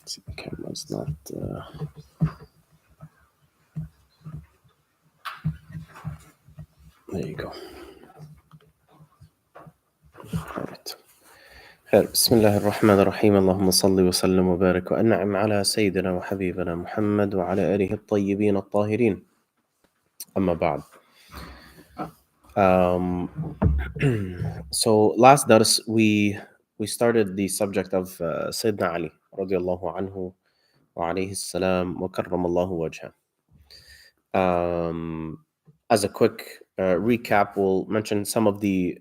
See, the camera's not. There you go. All right. خير. بسم الله الرحمن الرحيم. اللهم صل وسلم وبارك وأنعم على سيدنا وحبيبنا محمد وعلى آله الطيبين الطاهرين. أما بعد. So last dars we started the subject of Sayyidina Ali radiallahu anhu wa alayhi salam wa karramallahu wajha. As a quick recap, we'll mention some of the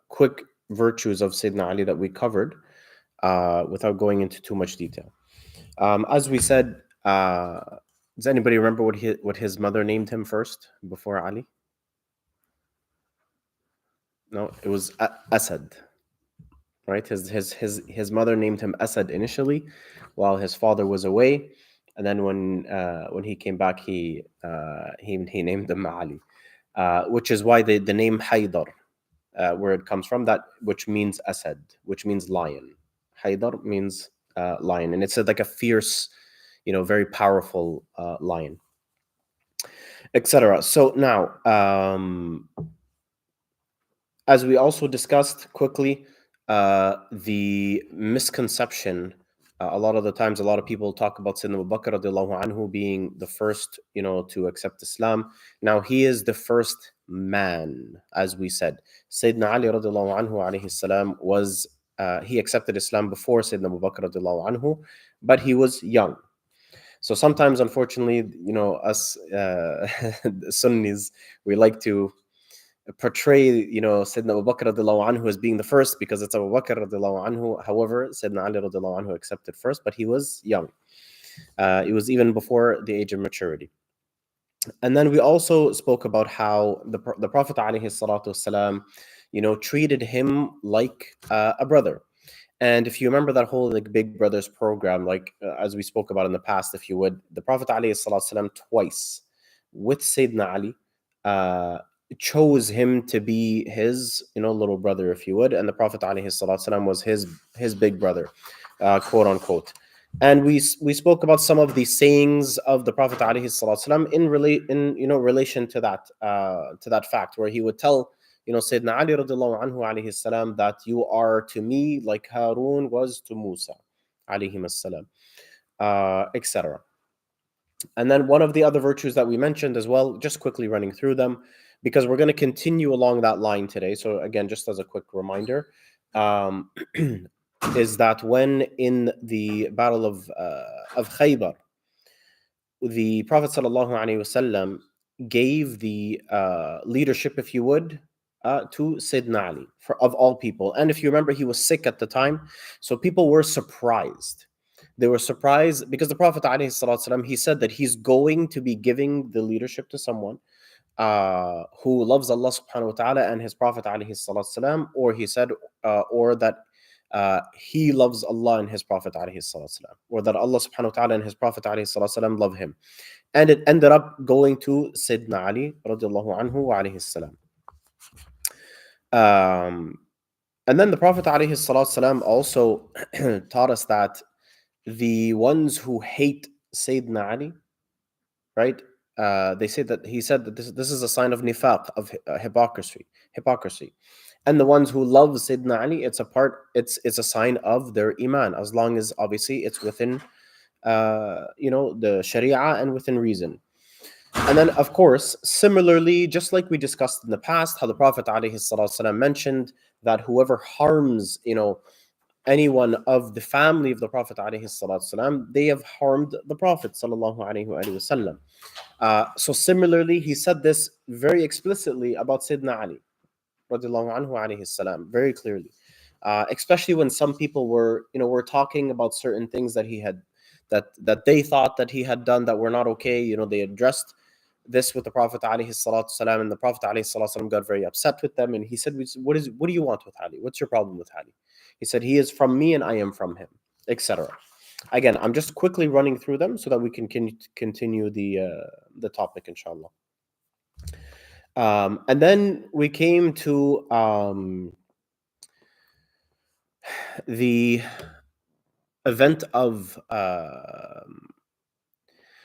quick virtues of Sayyidina Ali that we covered without going into too much detail. As we said, does anybody remember what his mother named him first before Ali? No, it was Asad, right? His mother named him Asad initially, while his father was away, and then when he came back, he named him Ali, which is why the name Haydar, where it comes from, that which means Asad, which means lion. Haydar means lion, and it's like a fierce, very powerful lion, etc. So now, as we also discussed quickly, the misconception, a lot of the times, a lot of people talk about Sayyidina Al-Bakar radiallahu anhu being the first, to accept Islam. Now, he is the first man, as we said. Sayyidina Ali radiallahu anhu alayhi salam was, he accepted Islam before Sayyidina Al-Bakar radiallahu anhu, but he was young. So sometimes, unfortunately, us Sunnis, we like to portray, Sayyidina Abu Bakr radiallahu anhu as being the first because it's Abu Bakr radiallahu anhu. However, Sayyidina Ali radiallahu anhu accepted first, but he was young. It was even before the age of maturity. And then we also spoke about how the Prophet alayhi salatu wasalam, treated him like a brother. And if you remember that whole Big Brothers program, as we spoke about in the past, if you would, the Prophet alayhi salatu wasalam twice with Sayyidina Ali chose him to be his, little brother, if you would, and the Prophet ﷺ was his big brother, quote unquote. And we spoke about some of the sayings of the Prophet ﷺ in relation to that fact, where he would tell, Sayyidina Ali radiallahu anhu alayhi salam, that you are to me like Harun was to Musa alayhi salam, etc. And then one of the other virtues that we mentioned as well, just quickly running through them, because we're going to continue along that line today. So again, just as a quick reminder, is that when in the Battle of Khaybar, the Prophet ﷺ gave the leadership, if you would, to Sayyidina Ali, of all people. And if you remember, he was sick at the time, so people were surprised. They were surprised because the Prophet ﷺ, he said that he's going to be giving the leadership to someone who loves Allah subhanahu wa ta'ala and his Prophet ﷺ, or he said, or that he loves Allah and his Prophet ﷺ, or that Allah subhanahu wa ta'ala and his Prophet ﷺ love him. And it ended up going to Sayyidina Ali radiallahu anhu wa alayhi salam. And then the Prophet ﷺ also taught us that the ones who hate Sayyidina Ali, right? They say that he said that this is a sign of nifaq, of hypocrisy. And the ones who love Sayyidina Ali, it's a sign of their iman, as long as obviously it's within the Sharia and within reason. And then, of course, similarly, just like we discussed in the past, how the Prophet ﷺ mentioned that whoever harms, anyone of the family of the Prophet ﷺ, they have harmed the Prophet ﷺ. So similarly, he said this very explicitly about Sayyidina Ali radiallahu anhu alayhi salam, very clearly. Especially when some people were talking about certain things that he had, that they thought that he had done that were not okay. They addressed this with the Prophet ﷺ, and the Prophet ﷺ got very upset with them, and he said, what do you want with Ali? What's your problem with Ali? He said, he is from me and I am from him, etc. Again, I'm just quickly running through them so that we can continue the topic, inshallah. And then we came to the event of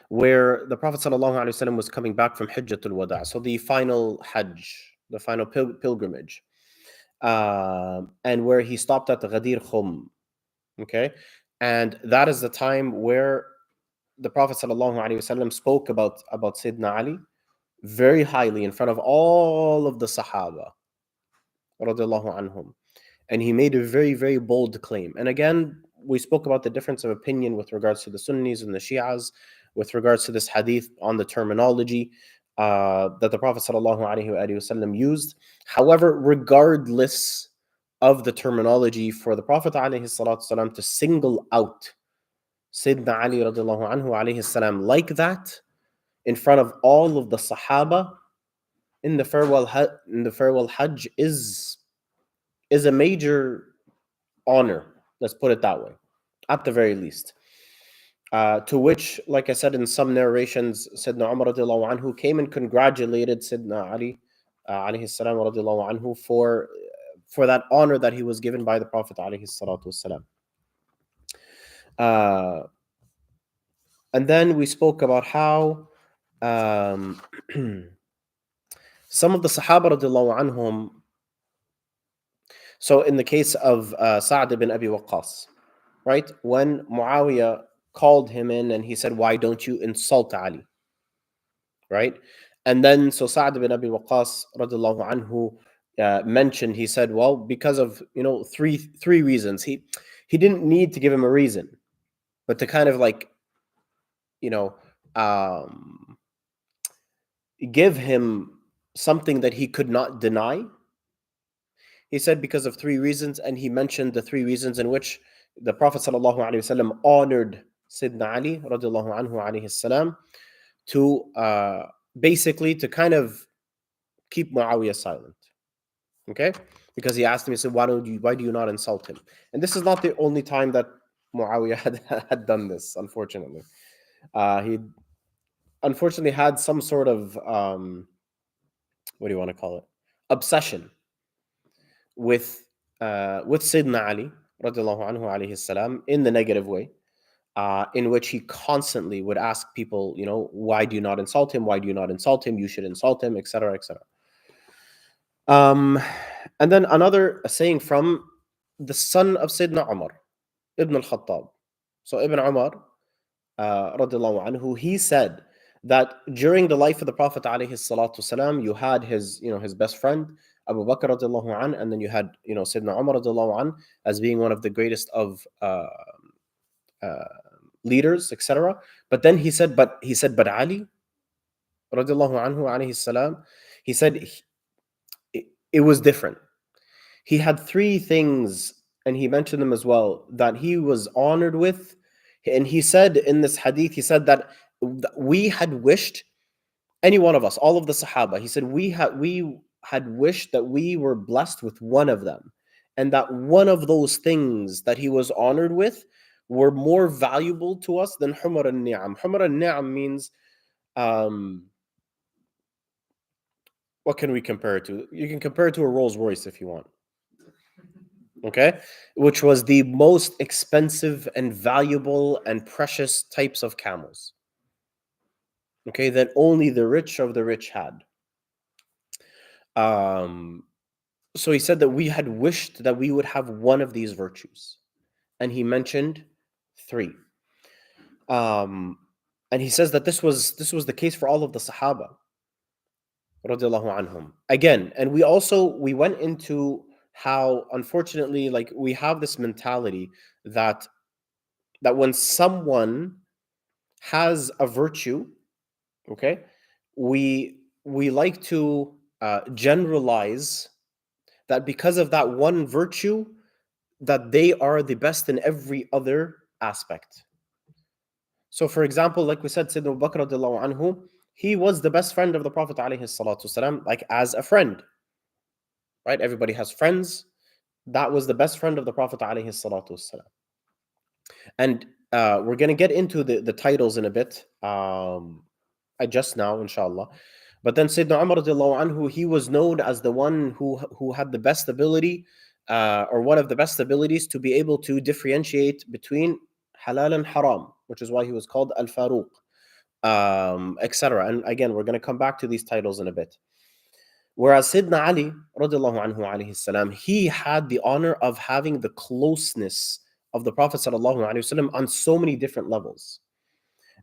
where the Prophet ﷺ was coming back from Hajjatul Wada, so the final Hajj, the final pilgrimage, and where he stopped at the Ghadir Khum. Okay, and that is the time where the Prophet ﷺ spoke about Sayyidina Ali very highly in front of all of the Sahaba, radiallahu anhum. And he made a very, very bold claim. And again, we spoke about the difference of opinion with regards to the Sunnis and the Shias, with regards to this hadith on the terminology that the Prophet ﷺ used. However, regardless of the terminology, for the Prophet ﷺ to single out Sayyidina Ali radiallahu anhu alayhi salam like that in front of all of the Sahaba in the farewell Hajj is a major honor. Let's put it that way, at the very least. To which, like I said in some narrations, Sayyidina Umar radiallahu anhu came and congratulated Sayyidina Ali alayhi salam radiallahu anhu for that honor that he was given by the Prophet alayhi salatu wasalam. And then we spoke about how some of the Sahaba radiallahu anhum, so in the case of Sa'd ibn Abi Waqqas, right? When Muawiyah called him in and he said, "Why don't you insult Ali?" Right? And then so Sa'd ibn Abi Waqqas radiallahu anhu mentioned, he said, well, because of three reasons. He didn't need to give him a reason, but to kind of like give him something that he could not deny. He said because of three reasons, and he mentioned the three reasons in which the Prophet ﷺ honored Sayyidina Ali radiallahu anhu alayhi salam to basically to kind of keep Muawiyah silent. Okay? Because he asked him, he said, why do you not insult him? And this is not the only time that Muawiyah had done this, unfortunately. He unfortunately had some sort of what do you want to call it? Obsession with Sayyidina Ali radiallahu anhu alayhi salam in the negative way, in which he constantly would ask people, why do you not insult him? Why do you not insult him? You should insult him, etc., etc. And then another saying from the son of Sayyidina Umar, Ibn al-Khattab. So Ibn Umar, radiallahu anhu, he said that during the life of the Prophet alayhi salatu wasalam, you had his best friend, Abu Bakr radiallahu an, and then you had Sayyidina Umar radiallahu an as being one of the greatest of leaders, etc. But then he said, but Ali radiallahu anhu alayhi salam, he said it was different. He had three things, and he mentioned them as well, that he was honored with. And he said in this hadith, he said that we had wished, any one of us, all of the Sahaba, he said we had wished that we were blessed with one of them, and that one of those things that he was honored with were more valuable to us than Humar al-Ni'am. Humar al-Ni'am means, what can we compare it to? You can compare it to a Rolls Royce if you want. Okay, which was the most expensive and valuable and precious types of camels. Okay, that only the rich of the rich had. So he said that we had wished that we would have one of these virtues, and he mentioned three. And he says that this was the case for all of the Sahaba, radiallahu anhum. Again, and we went into how, unfortunately, like, we have this mentality that when someone has a virtue, okay, we like to generalize that because of that one virtue, that they are the best in every other aspect. So, for example, like we said, Sayyidina Al-Bakar radiallahu anhu, he was the best friend of the Prophet alayhi salatu wasalam, like as a friend. Right? Everybody has friends. That was the best friend of the Prophet alayhi salatu wasalam. And we're going to get into the titles in a bit. I just now, inshallah. But then Sayyidina Umar radiallahu anhu, he was known as the one who had the best ability, or one of the best abilities to be able to differentiate between halal and haram, which is why he was called Al-Faruq, etc. And again, we're going to come back to these titles in a bit. Whereas Sayyidina Ali, radiallahu anhu, alayhi salam, he had the honor of having the closeness of the Prophet sallallahu alaihi wasallam on so many different levels.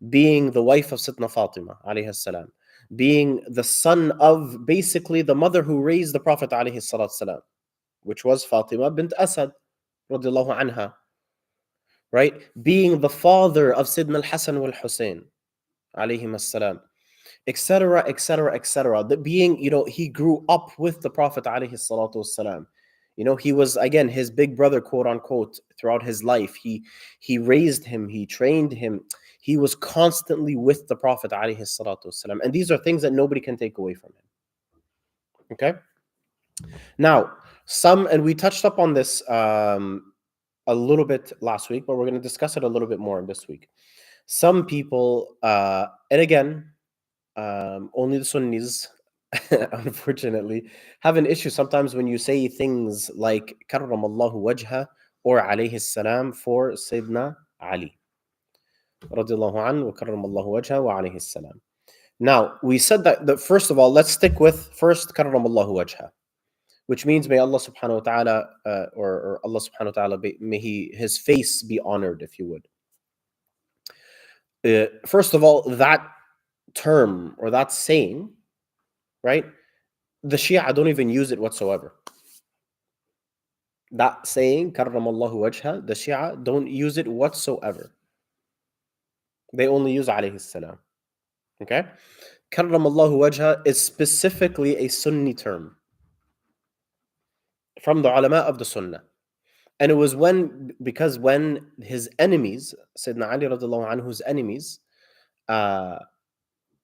Being the wife of Sayyidina Fatima, alayhi salam, being the son of basically the mother who raised the Prophet, alayhi salatu salam, which was Fatima bint Asad, radiallahu anha, right? Being the father of Sayyidina al-Hasan wal-Hussein, alayhim as-salam, etc., etc., etc. That being, he grew up with the Prophet alayhi salatu wasalam. He was, again, his big brother, quote unquote, throughout his life. He raised him, he trained him. He was constantly with the Prophet alayhi salatu wasalam. And these are things that nobody can take away from him. Okay? Now, and we touched up on this a little bit last week, but we're going to discuss it a little bit more this week. Some people, and again, only the Sunnis, unfortunately, have an issue sometimes when you say things like Karramallahu wajha or alayhi salam for Sayyidina Ali. Radiallahu anhu wa karramallahu wajha wa alayhi salam. Now, we said that first of all, let's stick with first Karramallahu wajha, which means may Allah subhanahu wa ta'ala, or Allah subhanahu wa ta'ala, may his face be honored, if you would. First of all, that term or that saying, right? The Shia don't even use it whatsoever. That saying, Karramallahu wajha, the Shia don't use it whatsoever. They only use alayhi salam. Okay? Karramallahu wajha is specifically a Sunni term from the ulama of the Sunnah. And it was because when his enemies, Sayyidina Ali radiallahu anhu's enemies,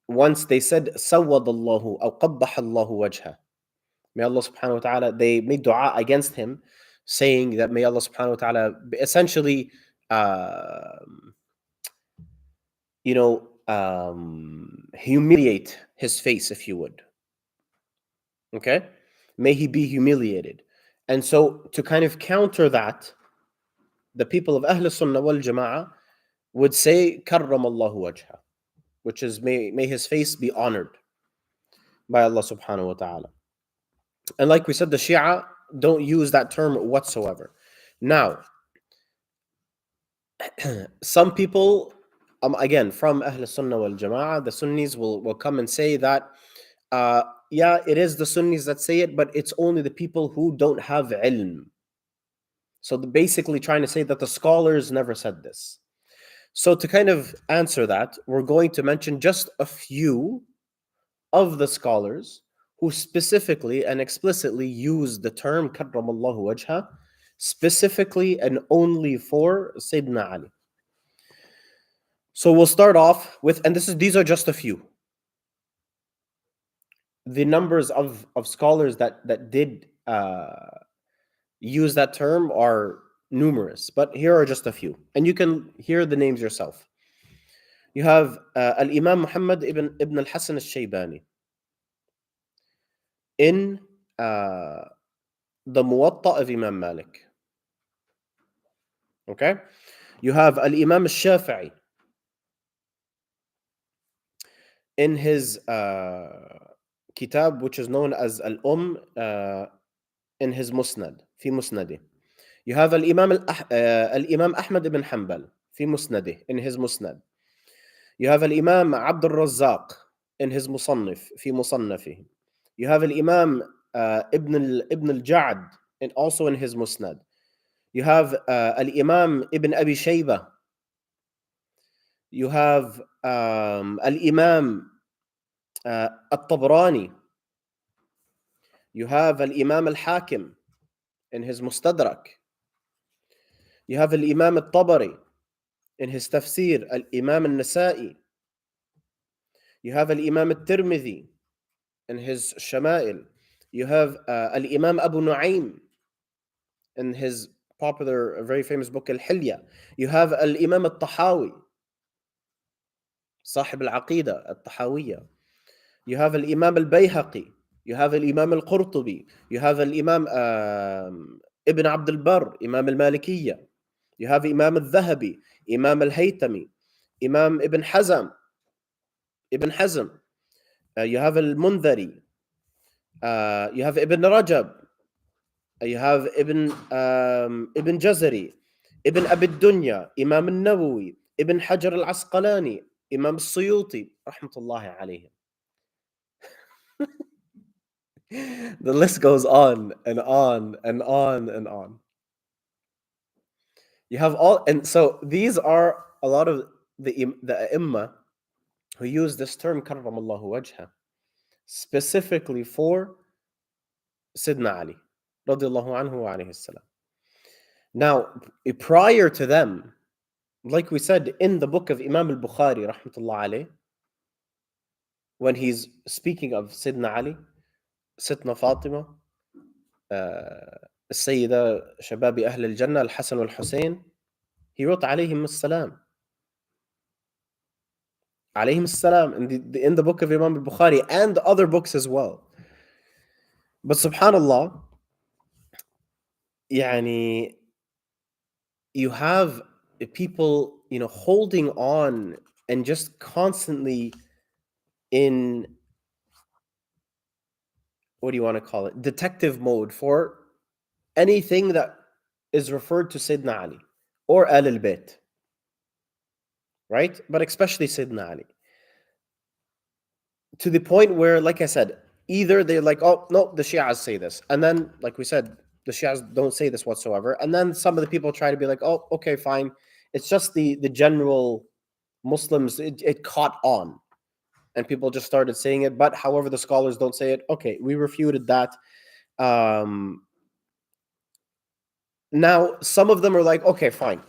once they said, Sawwadallahu aw qabbahallahu wajha, may Allah subhanahu wa ta'ala, they made dua against him, saying that may Allah subhanahu wa ta'ala essentially, humiliate his face, if you would. Okay? May he be humiliated. And so to kind of counter that, the people of Ahl Sunnah wal Jama'ah would say, Karramallahu wajha, which is may his face be honored by Allah subhanahu wa ta'ala. And like we said, the Shia don't use that term whatsoever. Now, some people, again, from Ahl Sunnah wal Jama'ah, the Sunnis will come and say that, yeah, it is the Sunnis that say it, but it's only the people who don't have ilm. So basically trying to say that the scholars never said this. So to kind of answer that, we're going to mention just a few of the scholars who specifically and explicitly use the term Karramallahu wajha, specifically and only for Sayyidina Ali. So we'll start off with, and these are just a few. The numbers of scholars that did use that term are numerous, but here are just a few. And you can hear the names yourself. You have Al-Imam Muhammad ibn al-Hasan al-Shaybani in the Muwatta of Imam Malik. Okay? You have Al-Imam al-Shafi'i in his kitab, which is known as Al-Umm, in his Musnad, fi Musnadi. You have Al-Imam Ahmad ibn Hanbal fi Musnadi, in his Musnad. You have Al-Imam Abdul Razzaq in his Musannif, fi Musannafi. You have Al-Imam Ibn al-Ja'd, and also in his Musnad. You have Al-Imam Ibn Abi Shaybah. You have Al-Imam At-Tabrani. You have Al-Imam Al-Hakim in his Mustadrak. You have Al-Imam At-Tabari in his Tafsir, Al-Imam Al-Nasa'i. You have Al-Imam At-Tirmidhi in his Shama'il. You have Al-Imam Abu Nu'aym in his popular, very famous book, Al-Hilya. You have Al-Imam Al-Tahawi, Sahib Al-Aqidah Al-Tahawiyya. You have al-Imam al-Bayhaqi. You have al-Imam al-Qurtubi. You have al-Imam Ibn Abd al-Barr, Imam al-Malikiyya. You have Imam al-Dhahabi, Imam al-Haytami, Imam Ibn Hazm. You have al-Mundhari. You have Ibn Rajab. You have Ibn Jazari, Ibn Abi Dunya, Imam al-Nawawi, Ibn Hajar al-Asqalani, Imam al-Suyuti, rahmatullahi alayhim. The list goes on and on and on and on. You have all, and so these are a lot of the Imma who use this term karramallahu wajha specifically for Sidna Ali radiallahu anhu wa alayhi salam. Now, prior to them, like we said in the book of Imam al-Bukhari rahmatullah alayh, when he's speaking of Sidna Ali, Sidna Fatima, السيدة شباب أهل الجنة الحسن والحسين, he wrote عليهم السلام. عليهم السلام in the book of Imam al-Bukhari and other books as well. But subhanallah, يعني, you have people, holding on and just constantly in, what do you want to call it, detective mode for anything that is referred to Sayyidina Ali or al-Bayt, right? But especially Sayyidina Ali. To the point where, like I said, either they're like, oh, no, the Shias say this. And then, like we said, the Shias don't say this whatsoever. And then some of the people try to be like, oh, okay, fine. It's just the general Muslims, it caught on. And people just started saying it. But however, the scholars don't say it. Okay, we refuted that. Now, some of them are like, okay, fine.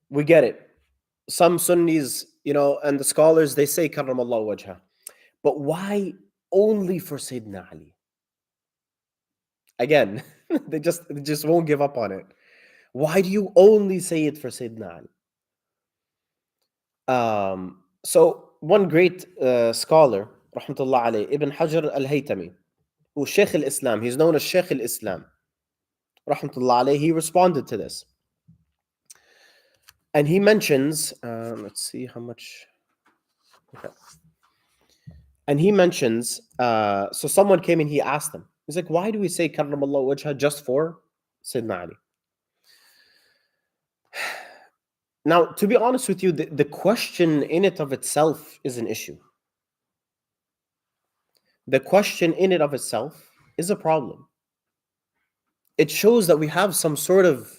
We get it. Some Sunnis, and the scholars, they say karramallahu wajha. But why only for Sayyidina Ali? Again, they just won't give up on it. Why do you only say it for Sayyidina Ali? So one great scholar, rahmatullah alayh, Ibn Hajar al-Haytami, who's Sheikh al-Islam, he's known as Sheikh al-Islam, rahmatullah alayh, he responded to this. And he mentions, let's see how much. Okay. And he mentions, so someone came and he asked him, he's like, why do we say karramallahu wajha just for Sayyidina Ali? Now, to be honest with you, the question in it of itself is an issue. The question in it of itself is a problem. It shows that we have some sort of,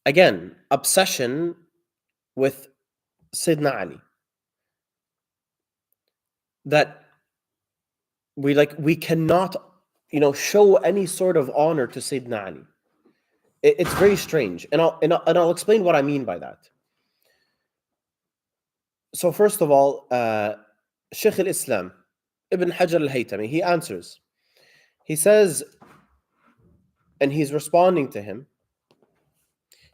again, obsession with Sayyidina Ali. That we cannot, show any sort of honor to Sayyidina Ali. It's very strange, and I'll explain what I mean by that. So first of all, Sheikh al-Islam, Ibn Hajar al-Haytami, he answers. He says, and he's responding to him.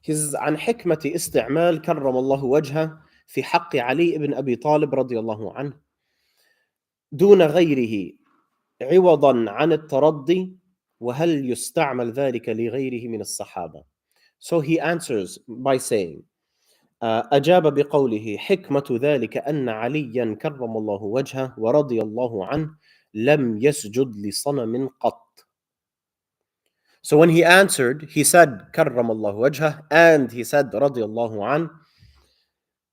He says, عن حكمة استعمال كرم الله وجهه في حق علي ابن أبي طالب رضي الله عنه دون غيره عوضا عن الترضي وهل يستعمل ذلك لغيره من الصحابة. So he answers by saying, أجاب بقوله حكمة ذلك أن عليا كرم الله وجهه ورضي الله عنه لم يسجد لصنم قط. So when he answered, he said كرم الله وجهه and he said رضي الله عنه.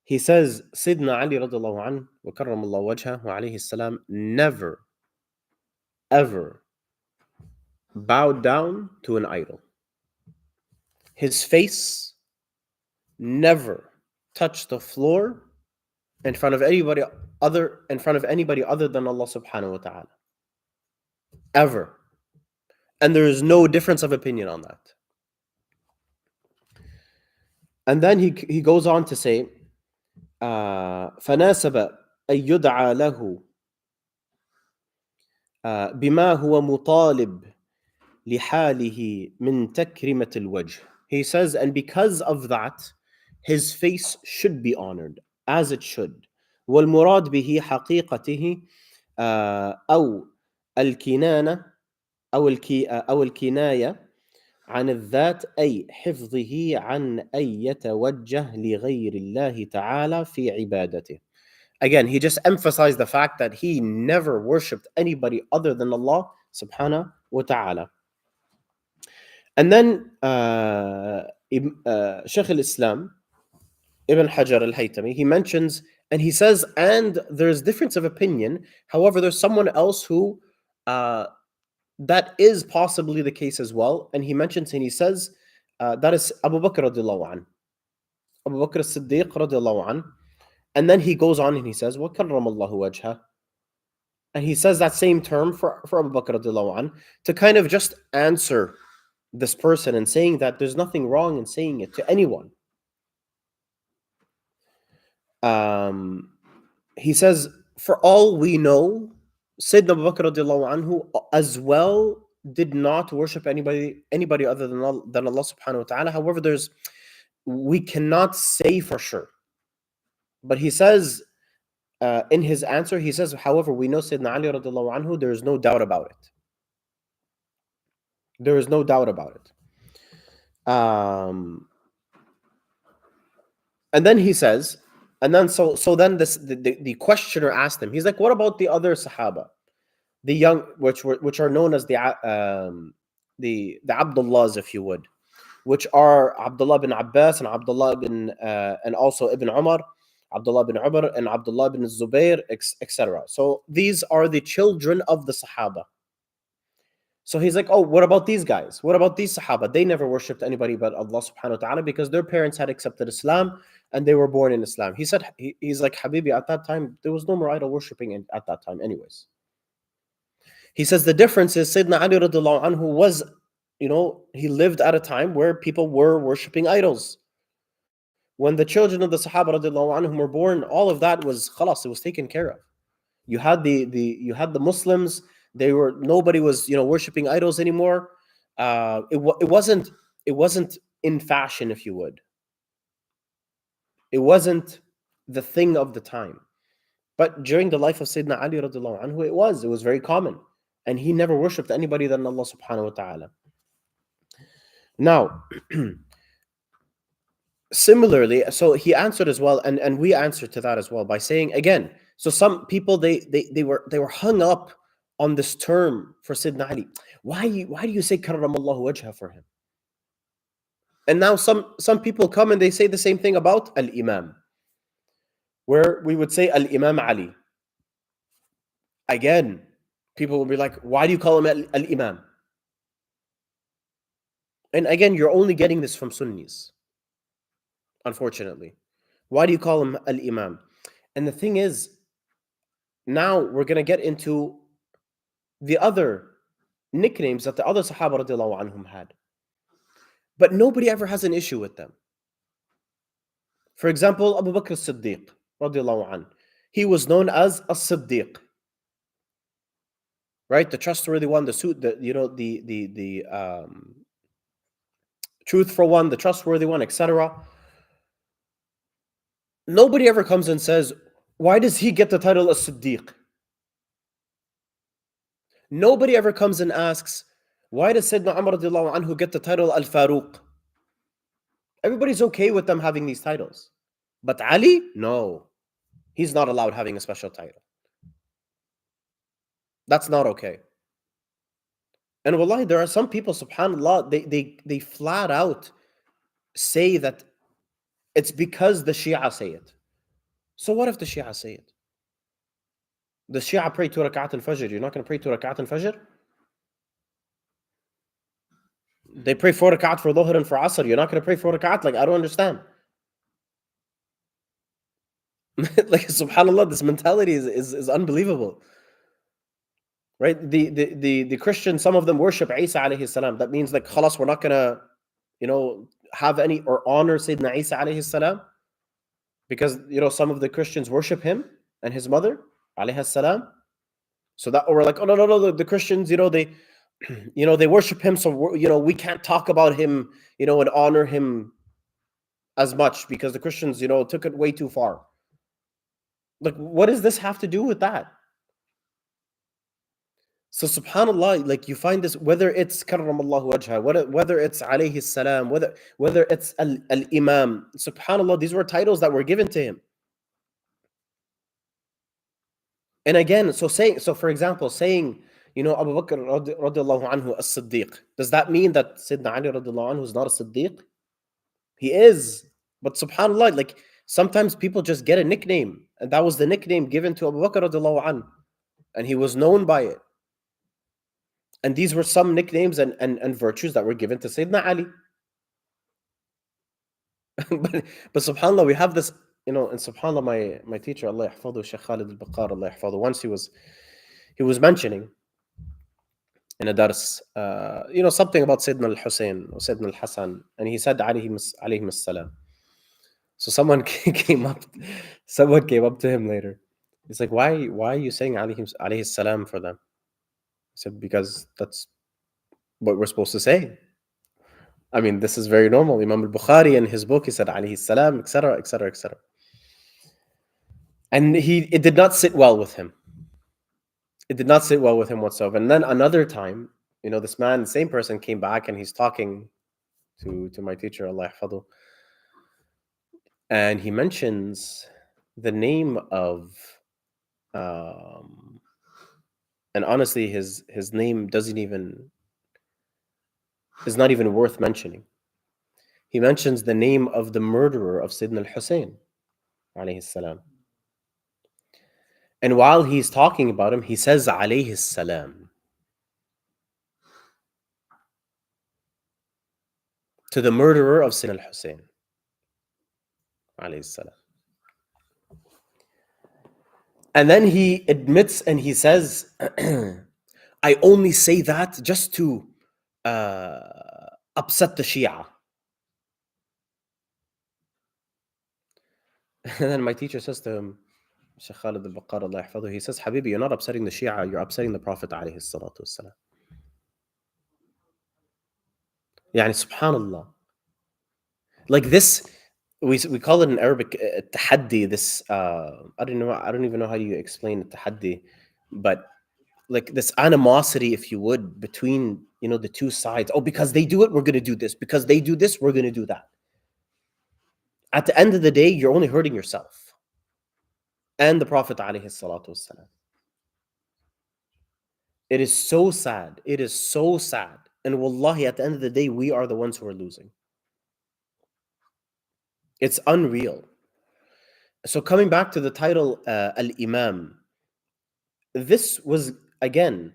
He says Sidna Ali رضي الله عنه وكرم الله وجهه وعليه السلام never ever bowed down to an idol. His face never touched the floor in front of anybody other than Allah subhanahu wa ta'ala. Ever. And there is no difference of opinion on that. And then he goes on to say, فناسب أن يدعى له بما هو مطالب لحاله من تكريمة الوجه. He says, and because of that, his face should be honored, as it should. والمراد به حقيقته أو الكنانة أو الكناية عن الذات أي حفظه عن أن يتوجه لغير الله تعالى في عبادته. Again, he just emphasized the fact that he never worshipped anybody other than Allah subhanahu wa ta'ala. And then Sheikh al-Islam Ibn Hajar al-Haytami, he mentions, and he says, and there's difference of opinion. However, there's someone else who that is possibly the case as well. And he mentions and he says, that is Abu Bakr radiallahu an. Abu Bakr as-Siddiq radiallahu an. And then he goes on and he says, وَكَرَّمَ اللَّهُ وَجْهَهُ. And he says that same term for Abu Bakr radiallahu an to kind of just answer this person and saying that there's nothing wrong in saying it to anyone. He says, for all we know, Sayyidina Abu Bakr radiallahu anhu as well did not worship anybody other than Allah subhanahu wa ta'ala. However, we cannot say for sure. But he says, in his answer, he says, however, we know Sayyidina Ali radiallahu anhu, there is no doubt about it. There is no doubt about it. And then he says, and then then the questioner asked him, he's like, what about the other Sahaba? The young, which are known as the Abdullahs, if you would, which are Abdullah bin Abbas and Abdullah bin and also Ibn Umar, Abdullah bin Umar and Abdullah bin Zubair, etc. So these are the children of the Sahaba. So he's like, oh, what about these guys? What about these Sahaba? They never worshipped anybody but Allah subhanahu wa ta'ala because their parents had accepted Islam and they were born in Islam. He said, he's like, Habibi, at that time, there was no more idol worshipping at that time anyways. He says the difference is Sayyidina Ali radiallahu anhu was, he lived at a time where people were worshipping idols. When the children of the Sahaba radiallahu anhum were born, all of that was khalas, it was taken care of. You had the Muslims, nobody was worshipping idols anymore. It wasn't in fashion, if you would. It wasn't the thing of the time. But during the life of Sayyidina Ali radiallahu anhu, it was very common. And he never worshipped anybody than Allah subhanahu wa ta'ala. Now, similarly, so he answered as well, and we answered to that as well by saying again, so some people they were hung up on this term for Sayyidina Ali. Why do you say karramallahu wajha for him? And now some people come and they say the same thing about al-Imam, where we would say al-Imam Ali. Again, people will be like, why do you call him al-Imam? And again, you're only getting this from Sunnis, unfortunately. Why do you call him al-Imam? And the thing is, now we're going to get into the other nicknames that the other Sahaba radiallahu anhum had. But nobody ever has an issue with them. For example, Abu Bakr as-Siddiq radiallahu anhu. He was known as as-Siddiq. Right? The trustworthy one, the truthful one, the trustworthy one, etc. Nobody ever comes and says, why does he get the title as-Siddiq? Nobody ever comes and asks, why does Sayyidina Umar radiallahu anhu get the title al-Faruq? Everybody's okay with them having these titles. But Ali, no. He's not allowed having a special title. That's not okay. And wallahi, there are some people, subhanAllah, they flat out say that it's because the Shia say it. So what if the Shia say it? The Shia pray 2 rak'at al-Fajr. You're not going to pray 2 rak'at al-Fajr? They pray 4 rak'at for Dhuhr and for Asr. You're not going to pray 4 rak'at? Like, I don't understand. Like, subhanAllah, this mentality is unbelievable. Right? The Christians, some of them worship Isa alayhi salam. That means like, khalas, we're not going to, have any or honor Sayyidina Isa alayhi salam. Because, some of the Christians worship him and his mother, alayhi salam. So that, or we're like, oh, no, the Christians, they, they worship him. So, we can't talk about him, and honor him as much because the Christians, took it way too far. Like, what does this have to do with that? So subhanallah, like you find this, whether it's karramallahu wajha, whether it's alayhi salam, whether it's al-imam, subhanallah, these were titles that were given to him. And again, so for example, saying, Abu Bakr radiallahu anhu as-Siddiq, does that mean that Sayyidina Ali radiallahu anhu is not a Siddiq? He is. But subhanallah, like sometimes people just get a nickname, and that was the nickname given to Abu Bakr radiallahu anhu, and he was known by it. And these were some nicknames and virtues that were given to Sayyidina Ali. but subhanallah, we have this, and subhanallah, my teacher, Allah yahfadhu, Sheikh Khaled al-Bakar, Allah yahfadhu, once he was mentioning in a dars, something about Sayyidina al-Hussein or Sayyidina al-Hassan, and he said alayhim as-salam. So someone came up to him later. He's like, why are you saying alayhi salam for them? I said, because that's what we're supposed to say. I mean, this is very normal. Imam al-Bukhari in his book, he said alayhi salam, etc., etc., etc. And it did not sit well with him. It did not sit well with him whatsoever. And then another time, this man, the same person, came back and he's talking to my teacher, Allah yahfadhu, and he mentions the name of, and honestly, his name is not even worth mentioning. He mentions the name of the murderer of Sayyidina al-Hussein, alayhi salam. And while he's talking about him, he says, alayhi salam, to the murderer of Sayyidina al-Hussein, alayhi salam. And then he admits and he says, I only say that just to upset the Shia. And then my teacher says to him, Sheikh Khaled al-Bakar, Allah yahfadhu, he says, Habibi, you're not upsetting the Shia, you're upsetting the Prophet alayhi salatu wassalam. Yani, subhanallah. Like this, we call it in Arabic tahaddi, this, I don't even know how you explain tahaddi, but like this animosity, if you would, between, the two sides. Oh, because they do it, we're going to do this. Because they do this, we're going to do that. At the end of the day, you're only hurting yourself and the Prophet alayhi salatu wassalam. It is so sad. It is so sad. And wallahi, at the end of the day, we are the ones who are losing. It's unreal. So coming back to the title, Al-Imam, this was, again,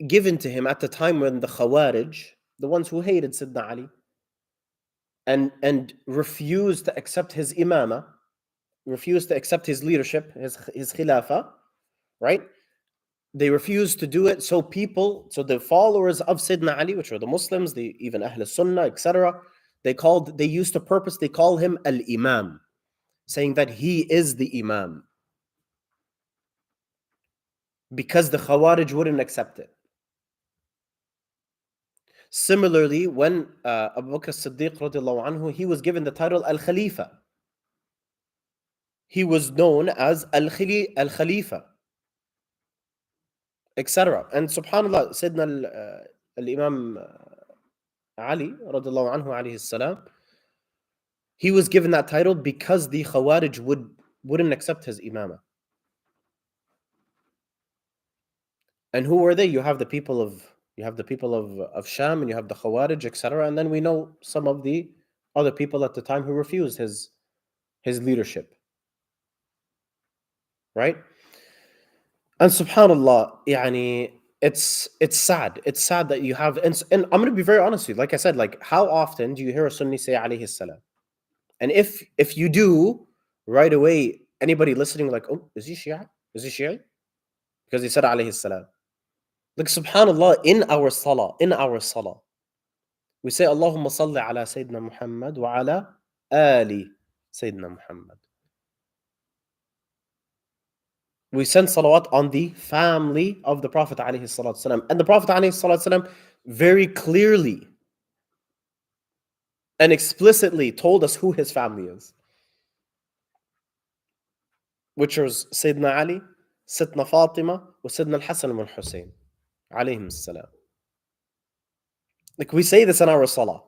given to him at the time when the Khawarij, the ones who hated Sayyidina Ali, and refused to accept his imama, refused to accept his leadership, his khilafah, right? They refused to do it. So the followers of Sayyidina Ali, which were the Muslims, even Ahl Sunnah, etc., they used to purposely call him Al-Imam, saying that he is the Imam, because the Khawarij wouldn't accept it. Similarly, when Abu Bakr as-Siddiq radiallahu anhu, he was given the title Al-Khalifa. He was known as Al-Khalifa, etc. And subhanallah, Sayyidina al-Imam Ali radiallahu anhu alayhi salam, he was given that title because the Khawarij wouldn't accept his imamah. And who were they? You have the people of Sham, and you have the Khawarij, etc. And then we know some of the other people at the time who refused his leadership. Right? And subhanallah, yani, it's sad. It's sad that you have, and I'm going to be very honest with you. Like I said, like, how often do you hear a Sunni say alayhi salam? And if you do, right away, anybody listening, like, oh, is he Shia? Is he Shia? Because he said alayhi salam. Like, subhanallah, in our salah, we say, Allahumma salli ala Sayyidina Muhammad wa ala ali Sayyidina Muhammad. We send salawat on the family of the Prophet alayhi salatu wasalam. And the Prophet alayhi salatu wasalam very clearly and explicitly told us who his family is, which was Sayyidina Ali, Sayyidina Fatima, وسيدنا الحسن ibn Hussein عليهم السلام. Like we say this in our salah.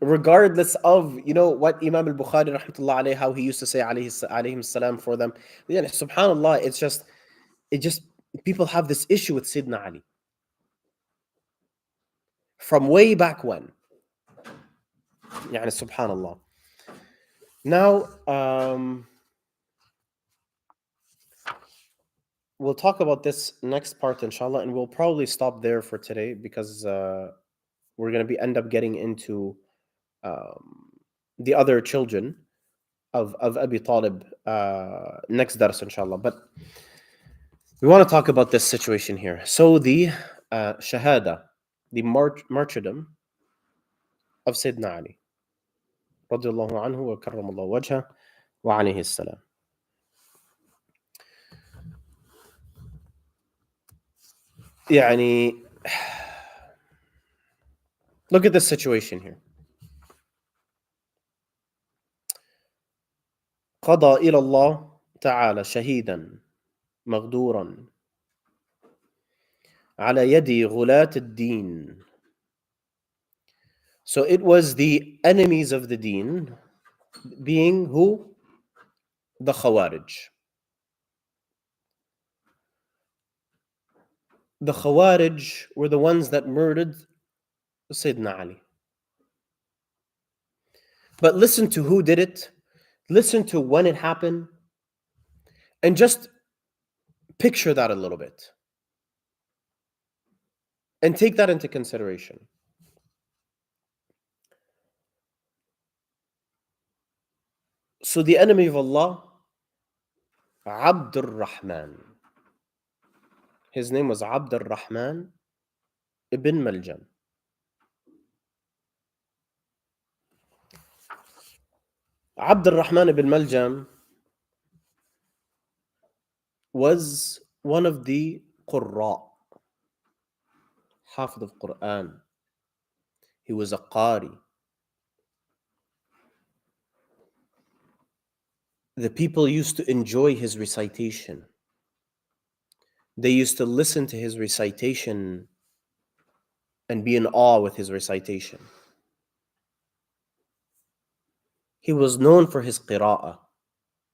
Regardless of, what Imam al-Bukhari rahmatullah alayhi, how he used to say alayhim salam for them. Yeah, subhanallah, it just, people have this issue with Sayyidina Ali. From way back when. يعني subhanallah. Now, we'll talk about this next part inshallah, and we'll probably stop there for today because we're going to end up getting into the other children of Abi Talib next dars inshallah. But we want to talk about this situation here. So the shahada, the martyrdom of Sayyidina Ali radiyallahu anhu wa karramallahu wajha wa alayhi salam. يعني look at this situation here. قضى إلى الله تعالى شهيدا مغدورا على يد غلاة الدين. So it was the enemies of the deen, being who? The Khawarij. The Khawarij were the ones that murdered Sayyidina Ali. But listen to who did it. Listen to when it happened. And just picture that a little bit. And take that into consideration. So the enemy of Allah, Abd al-Rahman. His name was Abd al-Rahman ibn Maljam. Abd al-Rahman ibn Maljam was one of the Qurra, Hafid of Quran. He was a Qari. The people used to enjoy his recitation. They used to listen to his recitation and be in awe with his recitation. He was known for his qira'ah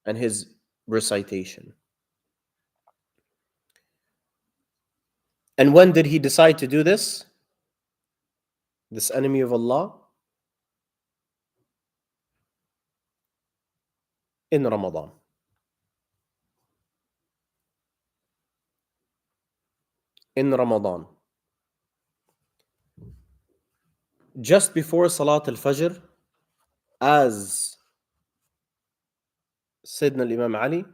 and his recitation. And when did he decide to do this? This enemy of Allah? In Ramadan. In Ramadan. Just before Salat al-Fajr, as Sayyidina Imam Ali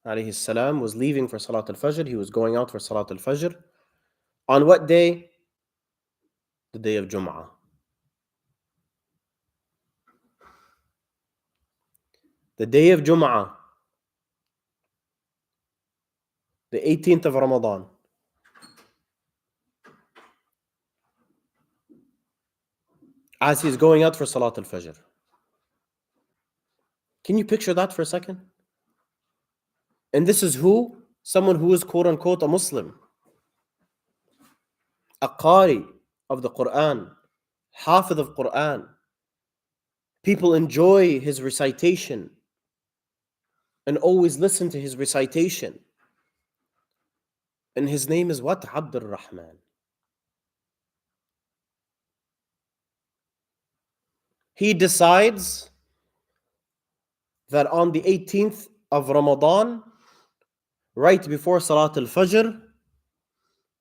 alayhi salam was leaving for Salat al-Fajr, he was going out for Salat al-Fajr. On what day? The day of Jum'ah. The day of Jum'ah. The 18th of Ramadan. As he's going out for Salat al-Fajr. Can you picture that for a second? And this is who? Someone who is quote unquote a Muslim. A Qari of the Quran. Hafid of Quran. People enjoy his recitation and always listen to his recitation. And his name is what? Abd al-Rahman. He decides that on the 18th of Ramadan, right before Salat al-Fajr,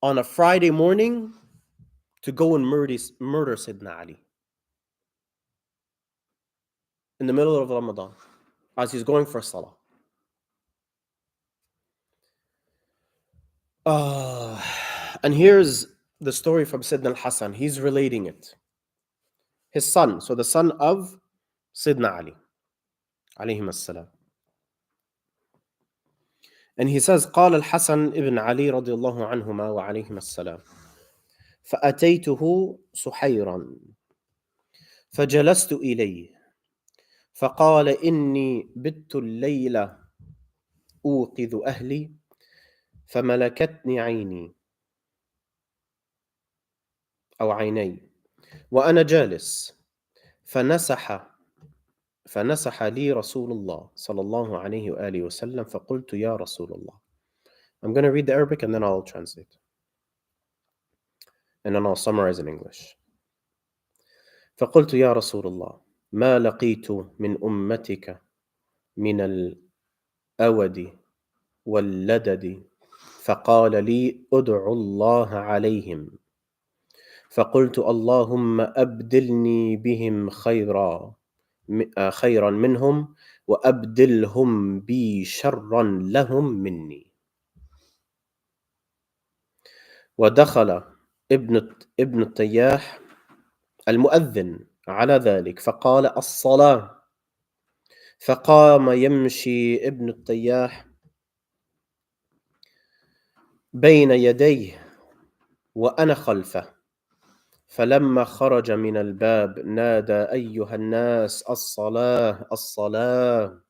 on a Friday morning, to go and murder Sayyidina Ali. In the middle of Ramadan, as he's going for Salah. And here's the story from Sayyidina al-Hasan. He's relating it. His son, so the son of Sayyidina Ali, alayhim as-salam. And he says, قال الحسن ابن علي رضي الله عنهما وعليهما السلام فأتيته سحيرا فجلست إليه فقال إني بت الليلة أوقظ أهلي فملكتني عيني أو عيني وأنا جالس فنسح لي رسول الله صلى الله عليه وآله وسلم فقلت يا رسول الله. I'm going to read the Arabic and then I'll translate. And then I'll summarize in English. فقلت يا رسول الله ما لقيت من أمتك من الأود واللدد فقال لي ادع الله عليهم فقلت اللهم أبدلني بهم خيرا منهم وأبدلهم بي شرا لهم مني. ودخل ابن التياح المؤذن على ذلك فقال الصلاة فقام يمشي ابن التياح بين يديه وأنا خلفه فلما خرج من الباب نادى أيها الناس الصلاة الصلاة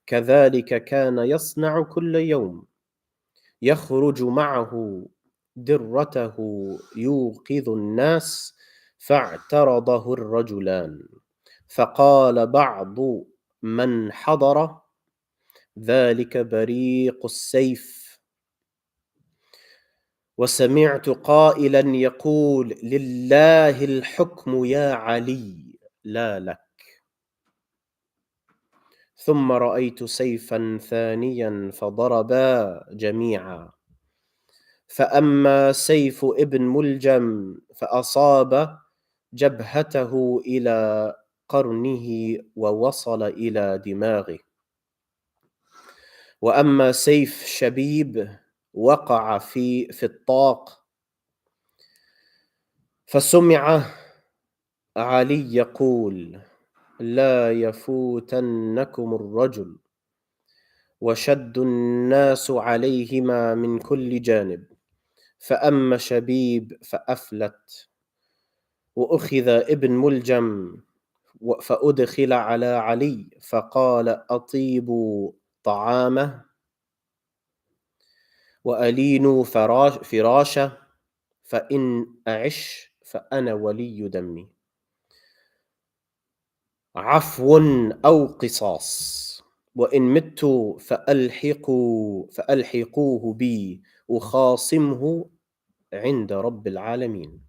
كذلك كان يصنع كل يوم يخرج معه درته يوقظ الناس فاعترضه الرجلان فقال بعض من حضر ذلك بريق السيف وسمعت قائلا يقول لله الحكم يا علي لا لك ثم رأيت سيفا ثانيا فضربا جميعا فأما سيف ابن ملجم فأصاب جبهته إلى قرنه ووصل إلى دماغه وأما سيف شبيب وقع في الطاق فسمع علي يقول لا يفوتنكم الرجل وشد الناس عليهما من كل جانب فأما شبيب فأفلت وأخذ ابن ملجم فأدخل على علي فقال أطيبوا طعامه وألينوا فراشه فإن أعش فأنا ولي دمي عفو أو قصاص وإن مت فألحقوه بي أخاصمه عند رب العالمين.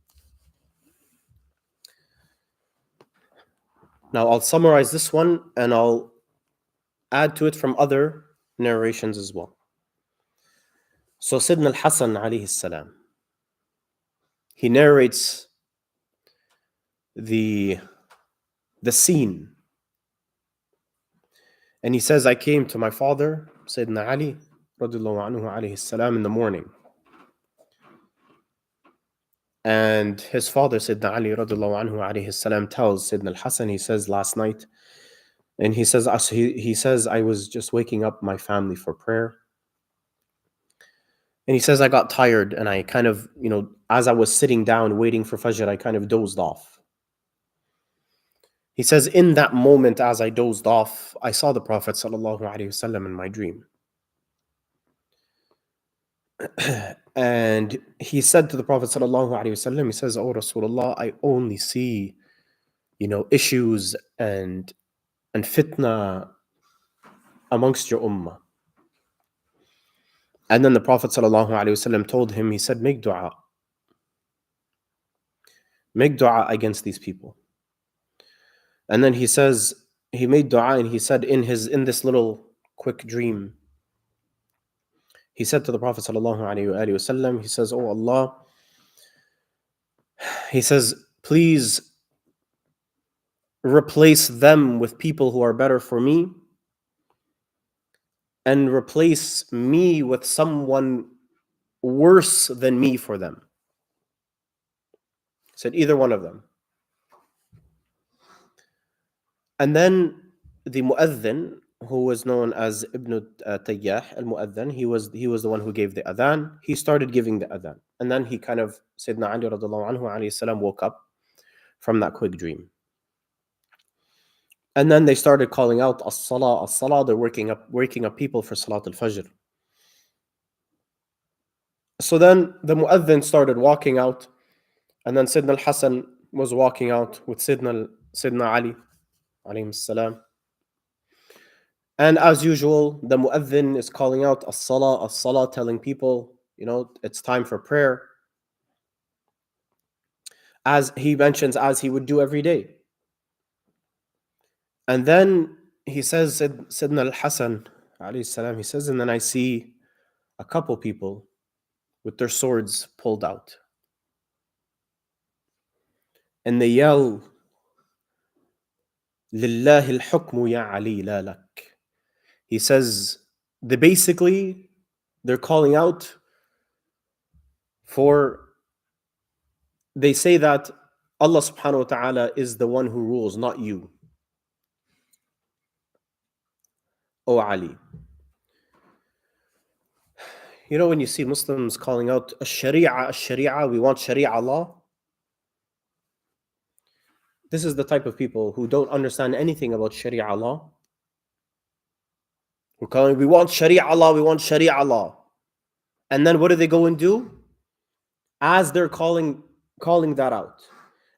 Now I'll summarize this one and I'll add to it from other narrations as well. So Sayyidina al-Hasan alayhi salam, he narrates the scene and he says, I came to my father Sayyidina Ali radiallahu anhu alayhi salam in the morning, and his father Sayyidina Ali radiallahu anhu alayhi salam tells Sayyidina al-Hasan, he says last night, and he says I was just waking up my family for prayer. And he says, I got tired and I kind of, as I was sitting down waiting for Fajr, I kind of dozed off. He says, in that moment, as I dozed off, I saw the Prophet ﷺ in my dream. And he said to the Prophet ﷺ, he says, oh Rasulullah, I only see, issues and fitna amongst your ummah. And then the Prophet ﷺ told him, he said, make dua. Make dua against these people. And then he says, he made dua and he said in this little quick dream, he said to the Prophet ﷺ, he says, oh Allah, he says, please replace them with people who are better for me and replace me with someone worse than me for them. He said, either one of them. And then the mu'adhin, who was known as Ibn Tayyah al-Mu'adhin, he was the one who gave the adhan. He started giving the adhan. And then he kind of, Sayyidina Ali radiallahu anhu alayhi salam woke up from that quick dream. And then they started calling out as-salah, as-salah. They're waking up people for Salat al-Fajr. So then the mu'adhin started walking out, and then Sidna al-Hasan was walking out with Sidna Ali, alayhi salam. And as usual, the mu'adhin is calling out as-salah, as-salah, telling people, it's time for prayer. As he mentions, as he would do every day. And then he says, Sidna al-Hasan, alayhi salam, he says, and then I see a couple people with their swords pulled out. And they yell, Lillahi al-hukmu ya Ali la lak. He says, they're calling out they say that Allah subhanahu wa ta'ala is the one who rules, not you, O Ali. When you see Muslims calling out Sharia, we want Sharia law. This is the type of people who don't understand anything about Sharia law. We're calling, we want Sharia law, we want Sharia law. And then what do they go and do? As they're calling that out,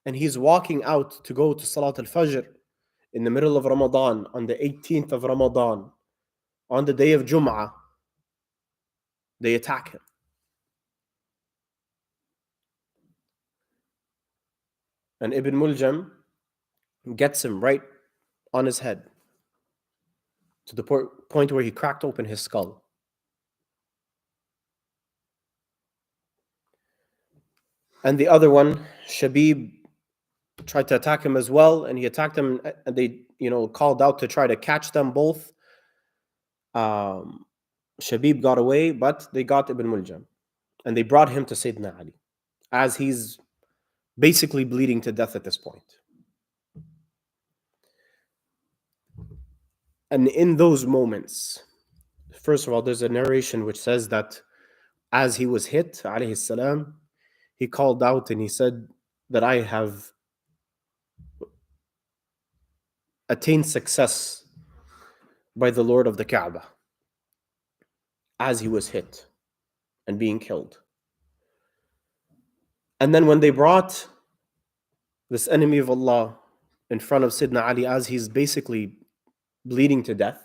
and he's walking out to go to Salat al-Fajr in the middle of Ramadan, on the 18th of Ramadan, on the day of Jum'ah, they attack him. And Ibn Muljam gets him right on his head, to the point where he cracked open his skull. And the other one, Shabib, tried to attack him as well, and he attacked him, and they called out to try to catch them both. Shabib got away, but they got Ibn Muljam, and they brought him to Sayyidina Ali, as he's basically bleeding to death at this point. And in those moments, first of all, there's a narration which says that as he was hit, alayhi salam, he called out and he said that I have attained success by the Lord of the Kaaba, as he was hit and being killed. And then when they brought this enemy of Allah in front of Sidna Ali, as he's basically bleeding to death,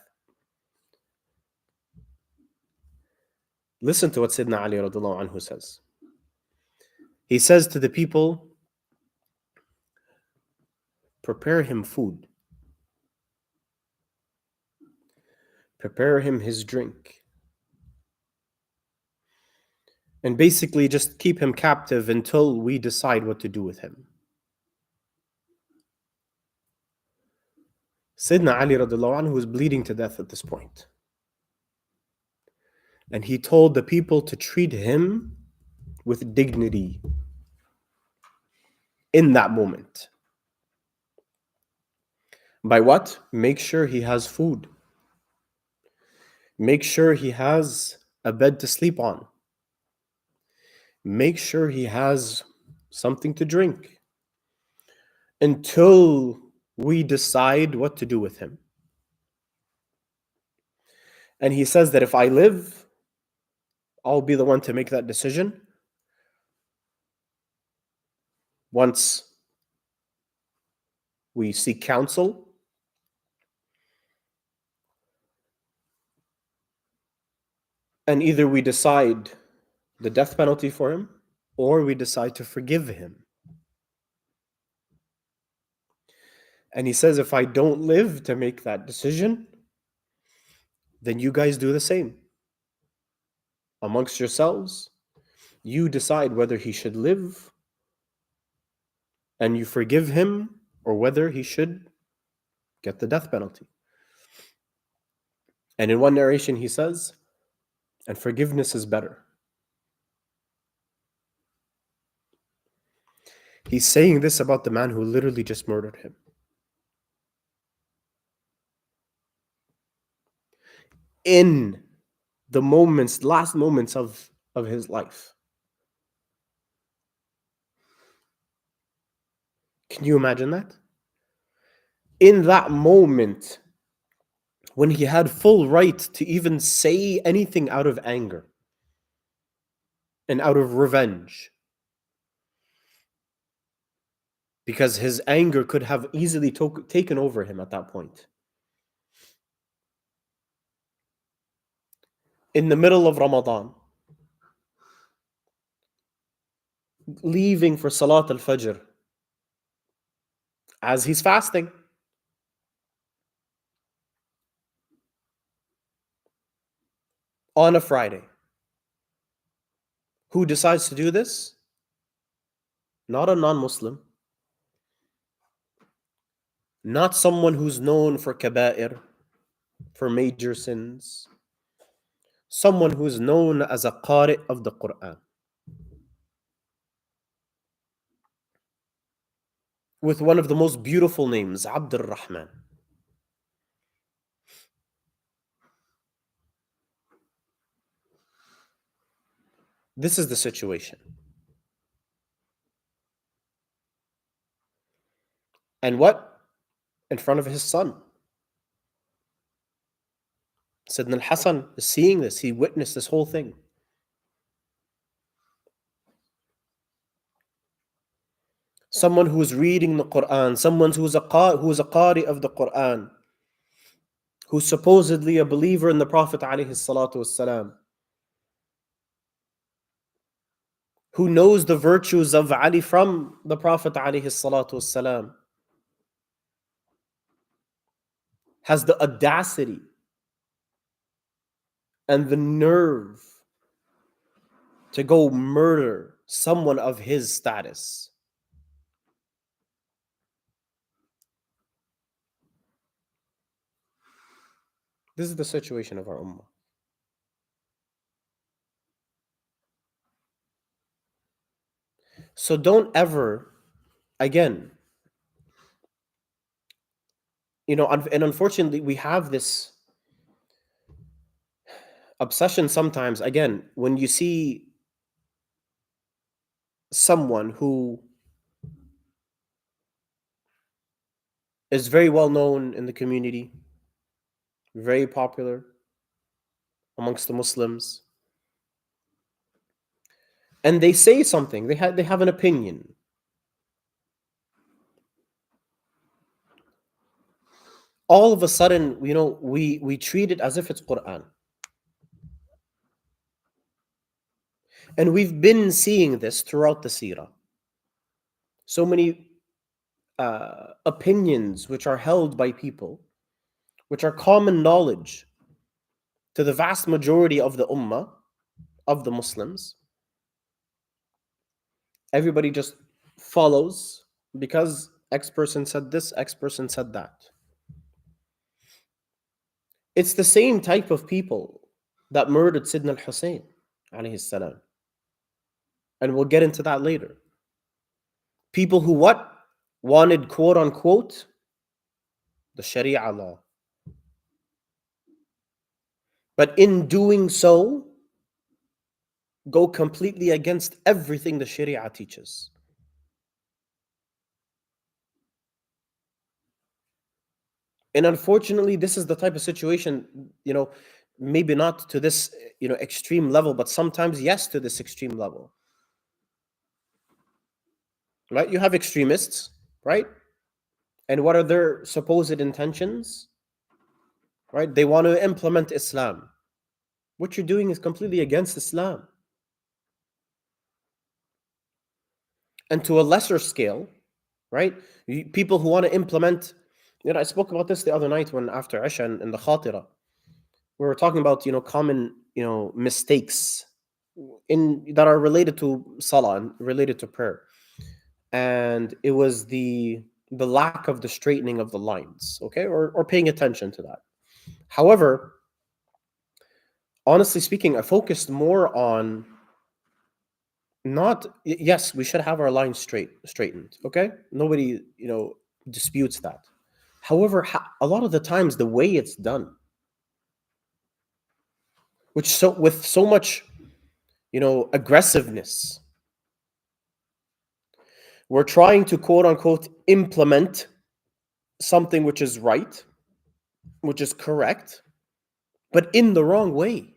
listen to what Sidna Ali radiallahu anhu says. He says to the people, prepare him food, prepare him his drink, and basically just keep him captive until we decide what to do with him. Sayyidina Ali radiallahu anhu was bleeding to death at this point. And he told the people to treat him with dignity in that moment. By what? Make sure he has food. Make sure he has a bed to sleep on. Make sure he has something to drink until we decide what to do with him. And he says that if I live, I'll be the one to make that decision. Once we seek counsel, and either we decide the death penalty for him, or we decide to forgive him. And he says, if I don't live to make that decision, then you guys do the same. Amongst yourselves, you decide whether he should live and you forgive him, or whether he should get the death penalty. And in one narration he says, and forgiveness is better. He's saying this about the man who literally just murdered him. In the last moments of his life. Can you imagine that? in that moment, when he had full right to even say anything out of anger and out of revenge, because his anger could have easily taken over him at that point. In the middle of Ramadan, leaving for Salat al-Fajr, as he's fasting, on a Friday. Who decides to do this? Not a non-Muslim, not someone who's known for kaba'ir, for major sins, someone who's known as a qari of the Quran, with one of the most beautiful names, Abdul Rahman. This is the situation. And what? In front of his son. Sayyidina al-Hasan is seeing this. He witnessed this whole thing. Someone who is reading the Quran, someone who is a qari of the Quran, who's supposedly a believer in the Prophet alayhi salatu wassalam, who knows the virtues of Ali from the Prophet alayhi salatu wassalam, has the audacity and the nerve to go murder someone of his status. This is the situation of our ummah. So don't ever, again, and unfortunately we have this obsession sometimes, again, when you see someone who is very well known in the community, very popular amongst the Muslims, and they say something, they have an opinion. All of a sudden, we treat it as if it's Quran. And we've been seeing this throughout the seerah. So many opinions which are held by people, which are common knowledge to the vast majority of the ummah, of the Muslims. Everybody just follows because X person said this, X person said that. It's the same type of people that murdered Sidna al-Hussein alayhi salam. And we'll get into that later. People who what? Wanted, quote unquote, the Sharia law. But in doing so, go completely against everything the Sharia teaches. And unfortunately, this is the type of situation, maybe not to this, extreme level, but sometimes, yes, to this extreme level. Right? You have extremists, right? And what are their supposed intentions? Right? They want to implement Islam. What you're doing is completely against Islam. And to a lesser scale, right? People who want to implement, I spoke about this the other night when after Isha in the Khatira. We were talking about, common, mistakes that are related to salah and related to prayer. And it was the lack of the straightening of the lines, okay? Or paying attention to that. However, honestly speaking, I focused more on yes, we should have our lines straightened, okay? Nobody, disputes that. However, a lot of the times the way it's done, with so much, aggressiveness, we're trying to quote unquote implement something which is right, which is correct, but in the wrong way.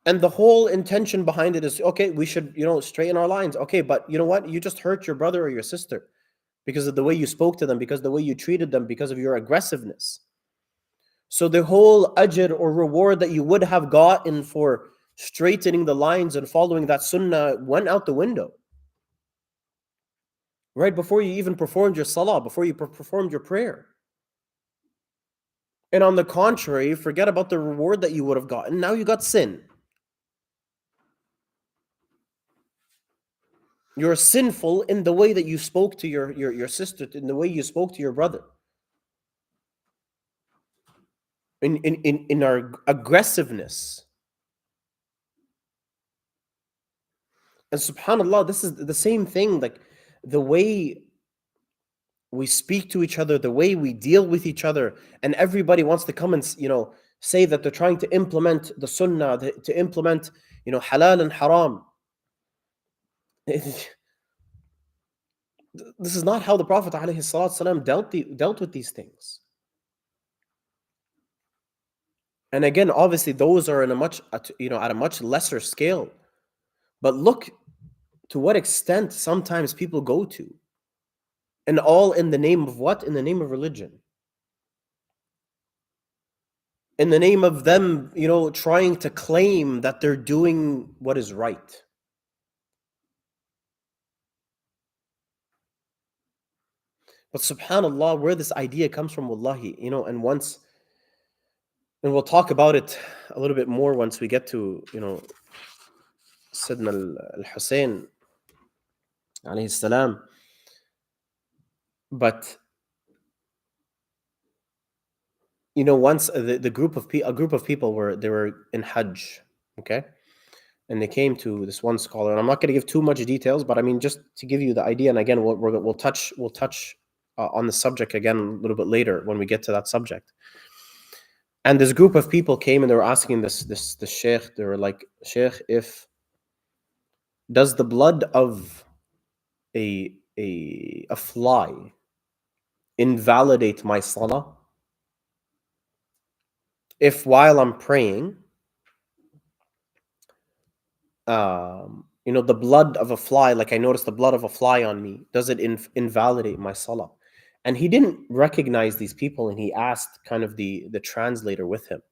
And the whole intention behind it is, okay, we should, straighten our lines. Okay, but you know what? You just hurt your brother or your sister because of the way you spoke to them, because of the way you treated them, because of your aggressiveness. So the whole ajr or reward that you would have gotten for straightening the lines and following that sunnah went out the window. Right before you even performed your salah, before you performed your prayer. And on the contrary, forget about the reward that you would have gotten. Now you got sin. You're sinful in the way that you spoke to your sister, in the way you spoke to your brother. In our aggressiveness. And subhanAllah, this is the same thing, like the way we speak to each other, the way we deal with each other, and everybody wants to come and say that they're trying to implement the sunnah, to implement halal and haram. This is not how the Prophet ﷺ dealt with these things. And again, obviously, those are at a much lesser scale. But look to what extent sometimes people go to, and all in the name of what? In the name of religion. In the name of them, trying to claim that they're doing what is right. But subhanAllah, where this idea comes from, wallahi, and we'll talk about it a little bit more once we get to, Sayyidina al-Hussein, alayhi salam. But, once a group of people were in Hajj, okay? And they came to this one scholar, and I'm not going to give too much details, but I mean, just to give you the idea, and again, we'll touch on the subject again a little bit later when we get to that subject. And this group of people came and they were asking the Sheikh, they were like, Sheikh, does the blood of a fly invalidate my salah? If while I'm praying, the blood of a fly, like I noticed the blood of a fly on me, does it invalidate my salah? And he didn't recognize these people, and he asked kind of the translator with him,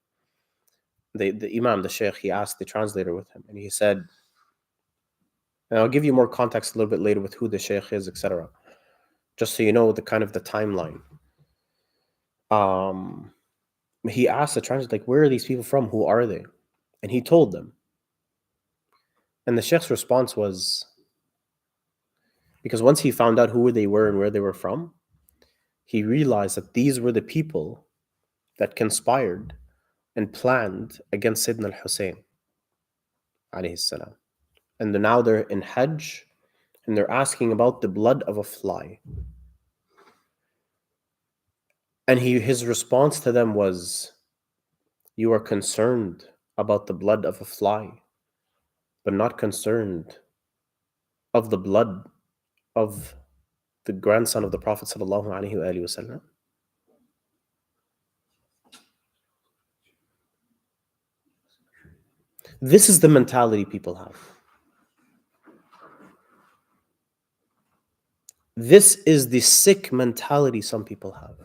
the imam, the sheikh. He asked the translator with him, and he said, and I'll give you more context a little bit later with who the sheikh is, etc., just so you know the kind of the timeline. He asked the translator, like, where are these people from? Who are they? And he told them. And the sheikh's response was, because once he found out who they were and where they were from, he realized that these were the people that conspired and planned against Sayyidina al-Hussein, alayhi salam. And now they're in Hajj, and they're asking about the blood of a fly. And his response to them was, you are concerned about the blood of a fly, but not concerned of the blood of the grandson of the Prophet sallallahu alaihi wasallam. This is the mentality people have. This is the sick mentality some people have.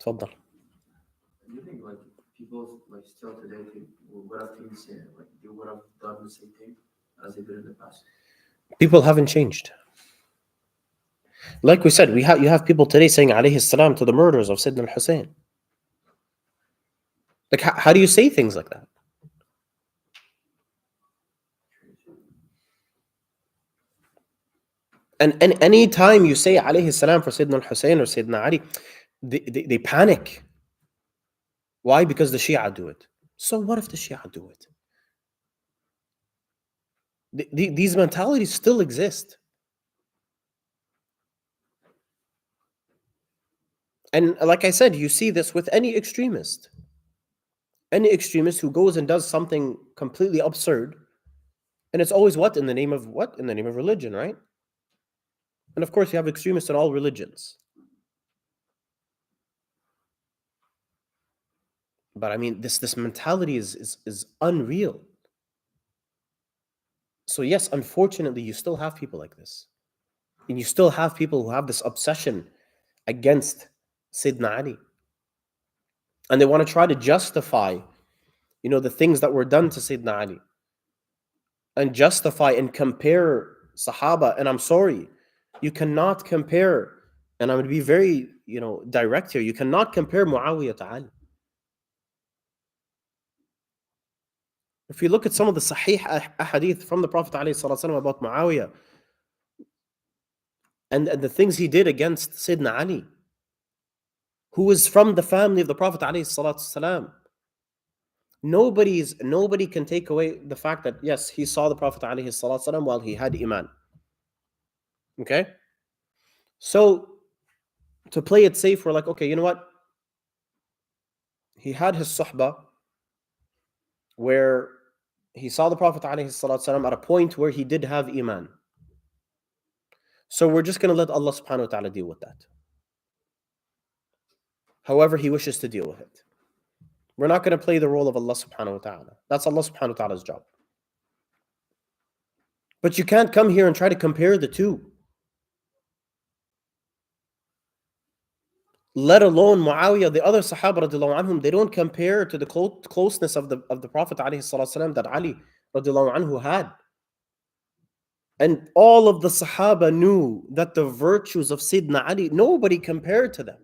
تفضل. Do you think like people like still today would have things like they would have done the same thing as they did in the past? People haven't changed. Like we said, you have people today saying alayhi salam to the murders of Sayyidina al-Hussein. Like, how do you say things like that? And any time you say alayhi salam for Sayyidina al-Hussein or Sayyidina Ali, they panic. Why? Because the Shia do it. So what if the Shia do it? These mentalities still exist. And like I said, you see this with any extremist. Any extremist who goes and does something completely absurd, And it's always what? In the name of what? In the name of religion, right? And of course, you have extremists in all religions. But I mean, this mentality is unreal. So yes, unfortunately, you still have people like this. And you still have people who have this obsession against Sayyidina Ali. And they want to try to justify, the things that were done to Sayyidina Ali. And justify and compare Sahaba. And I'm sorry, you cannot compare, and I'm going to be very, direct here. You cannot compare Muawiyah to Ali. If you look at some of the Sahih ahadith from the Prophet ﷺ about Muawiyah and the things he did against Sayyidina Ali, who is from the family of the Prophet ﷺ, nobody can take away the fact that yes, he saw the Prophet ﷺ while he had iman. Okay? So to play it safe, we're like, okay, you know what? He had his suhbah where he saw the Prophet ﷺ at a point where he did have iman. So we're just going to let Allah subhanahu wa ta'ala deal with that. However he wishes to deal with it. We're not going to play the role of Allah subhanahu wa ta'ala. That's Allah subhanahu wa ta'ala's job. But you can't come here and try to compare the two. Let alone Muawiyah, the other Sahaba radiallahu anhum, they don't compare to the closeness of the Prophet ﷺ that Ali radiallahu anhu had. And all of the Sahaba knew that the virtues of Sayyidina Ali, nobody compared to them.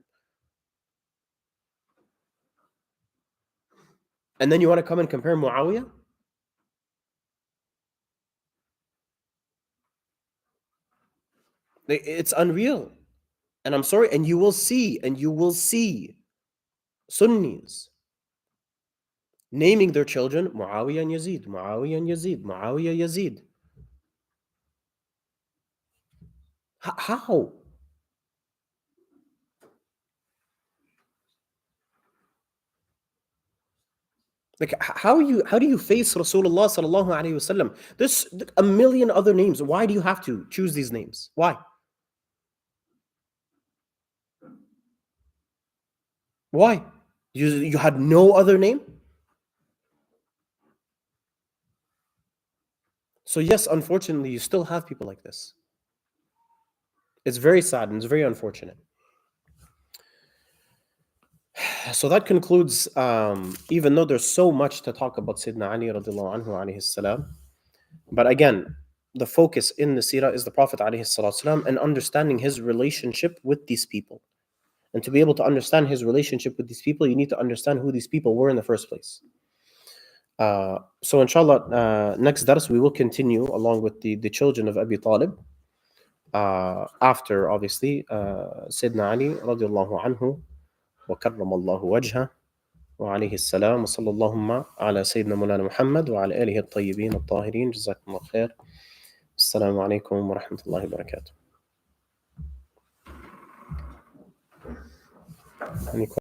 And then you want to come and compare Muawiyah? It's unreal. And I'm sorry, and you will see Sunnis naming their children Muawiyah and Yazid, Muawiyah and Yazid, Muawiyah, Yazid. How? Like, how do you face Rasulullah sallallahu alaihi wasallam? There's a million other names. Why do you have to choose these names? Why? Why? You had no other name? So yes, unfortunately, you still have people like this. It's very sad and it's very unfortunate. So that concludes, even though there's so much to talk about Sayyidina Ali radiallahu anhu alayhi salam, but again, the focus in the seerah is the Prophet alayhi salam and understanding his relationship with these people. And to be able to understand his relationship with these people, you need to understand who these people were in the first place. So inshallah, next dars we will continue along with the children of Abi Talib. After obviously Sayyidina Ali radiallahu anhu wa karram Allahu wajha wa alayhi salam wa sallallahu ala Sayyidina Mulana Muhammad wa ala alihi al-tayyibin al-tahirin. Jazakum Allah khair. Assalamu alaikum wa rahmatullahi wa barakatuh. Any questions?